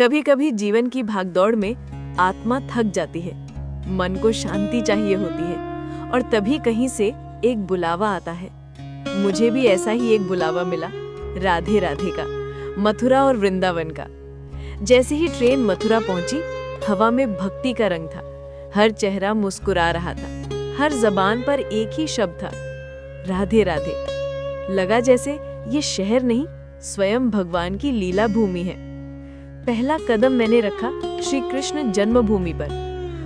कभी कभी जीवन की भागदौड़ में आत्मा थक जाती है, मन को शांति चाहिए होती है और तभी कहीं से एक बुलावा आता है। मुझे भी ऐसा ही एक बुलावा मिला, राधे राधे का, मथुरा और वृंदावन का। जैसे ही ट्रेन मथुरा पहुंची, हवा में भक्ति का रंग था, हर चेहरा मुस्कुरा रहा था, हर जबान पर एक ही शब्द था, राधे राधे। लगा जैसे ये शहर नहीं, स्वयं भगवान की लीला भूमि है। पहला कदम मैंने रखा श्री कृष्ण जन्मभूमि पर,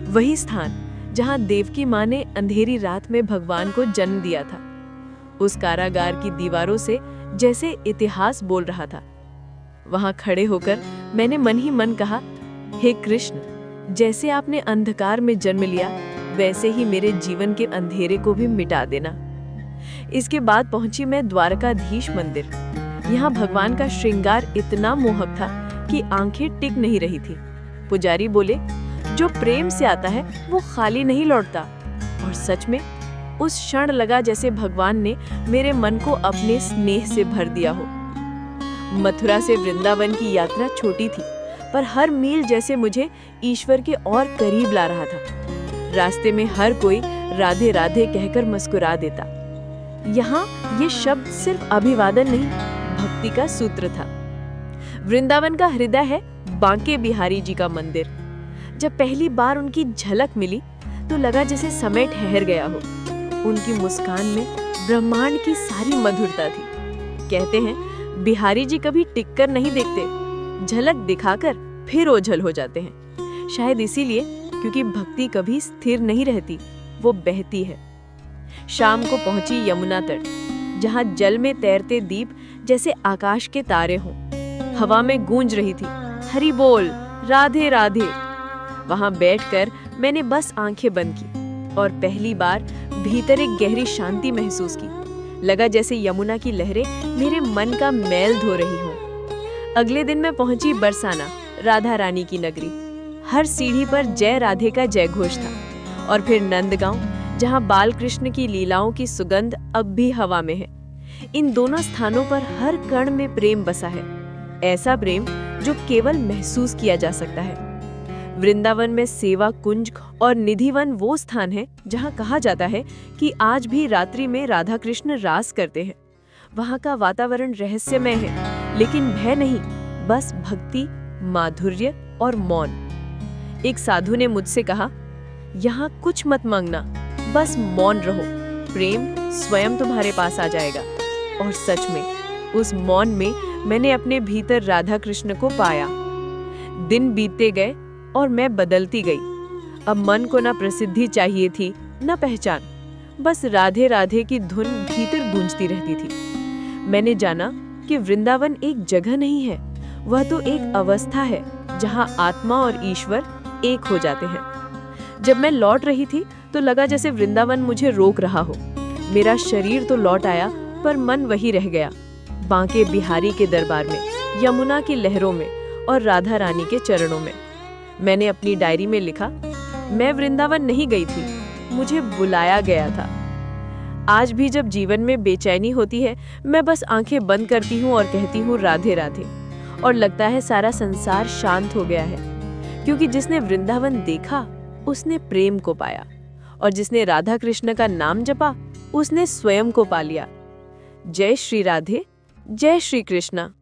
वही स्थान जहां देवकी माँ ने अंधेरी रात में भगवान को जन्म दिया था। उस कारागार की दीवारों से जैसे इतिहास बोल रहा था। वहां खड़े होकर मैंने मन ही मन कहा, हे कृष्ण, जैसे आपने अंधकार में जन्म लिया, वैसे ही मेरे जीवन के अंधेरे को भी मिटा देना। इसके बाद पहुंची मैं द्वारकाधीश मंदिर। यहाँ भगवान का श्रृंगार इतना मोहक था कि आंखें टिक नहीं रही थी। पुजारी बोले, जो प्रेम से आता है वो खाली नहीं लौटता। और सच में उस क्षण लगा जैसे भगवान ने मेरे मन को अपने स्नेह से भर दिया हो। मथुरा से वृंदावन की यात्रा छोटी थी, पर हर मील जैसे मुझे ईश्वर के और करीब ला रहा था। रास्ते में हर कोई राधे राधे कहकर मुस्कुरा देता। यहाँ ये शब्द सिर्फ अभिवादन नहीं, भक्ति का सूत्र था। वृंदावन का हृदय है बांके बिहारी जी का मंदिर। जब पहली बार उनकी झलक मिली तो लगा जैसे समय ठहर गया हो। उनकी मुस्कान में ब्रह्मांड की सारी मधुरता थी। कहते हैं बिहारी जी कभी टिककर नहीं देखते, झलक दिखाकर फिर ओझल हो जाते हैं। शायद इसीलिए, क्योंकि भक्ति कभी स्थिर नहीं रहती, वो बहती है। शाम को पहुंची यमुना तट, जहां जल में तैरते दीप जैसे आकाश के तारे हों। हवा में गूंज रही थी, हरि बोल, राधे राधे। वहां बैठकर मैंने बस आंखें बंद की और पहली बार भीतर एक गहरी शांति महसूस की। लगा जैसे यमुना की लहरें मेरे मन का मैल धो रही हों। अगले दिन मैं पहुंची बरसाना, राधा रानी की नगरी। हर सीढ़ी पर जय राधे का जय घोष था। और फिर नंदगांव, जहां बाल कृष्ण की लीलाओं की सुगंध अब भी हवा में है। इन दोनों स्थानों पर हर कण में प्रेम बसा है, ऐसा प्रेम जो केवल महसूस किया जा सकता है। वृंदावन में सेवा कुंज और निधिवन वो स्थान है जहां कहा जाता है कि आज भी रात्रि में राधा कृष्ण रास करते हैं। वहां का वातावरण रहस्यमय है, लेकिन भय नहीं, बस भक्ति, माधुर्य और मौन। एक साधु ने मुझसे कहा, यहाँ कुछ मत मांगना, बस मौन रहो, प्रेम स्वयं तुम्हारे पास आ जाएगा। और सच में उस मौन में मैंने अपने भीतर राधा कृष्ण को पाया। दिन बीतते गए और मैं बदलती गई। अब मन को ना प्रसिद्धि चाहिए थी, न पहचान, बस राधे राधे की धुन भीतर गूंजती रहती थी। मैंने जाना कि वृंदावन एक जगह नहीं है, वह तो एक अवस्था है जहां आत्मा और ईश्वर एक हो जाते हैं। जब मैं लौट रही थी तो लगा जैसे वृंदावन मुझे रोक रहा हो। मेरा शरीर तो लौट आया, पर मन वही रह गया, बांके बिहारी के दरबार में, यमुना की लहरों में और राधा रानी के चरणों में। मैंने अपनी डायरी में लिखा, मैं वृंदावन नहीं गई थी, मुझे बुलाया गया था। आज भी जब जीवन में बेचैनी होती है, मैं बस आंखें बंद करती हूँ और कहती हूँ राधे राधे, और लगता है सारा संसार शांत हो गया है। क्योंकि जिसने वृंदावन देखा उसने प्रेम को पाया, और जिसने राधा कृष्ण का नाम जपा उसने स्वयं को पा लिया। जय श्री राधे, जय श्री कृष्णा।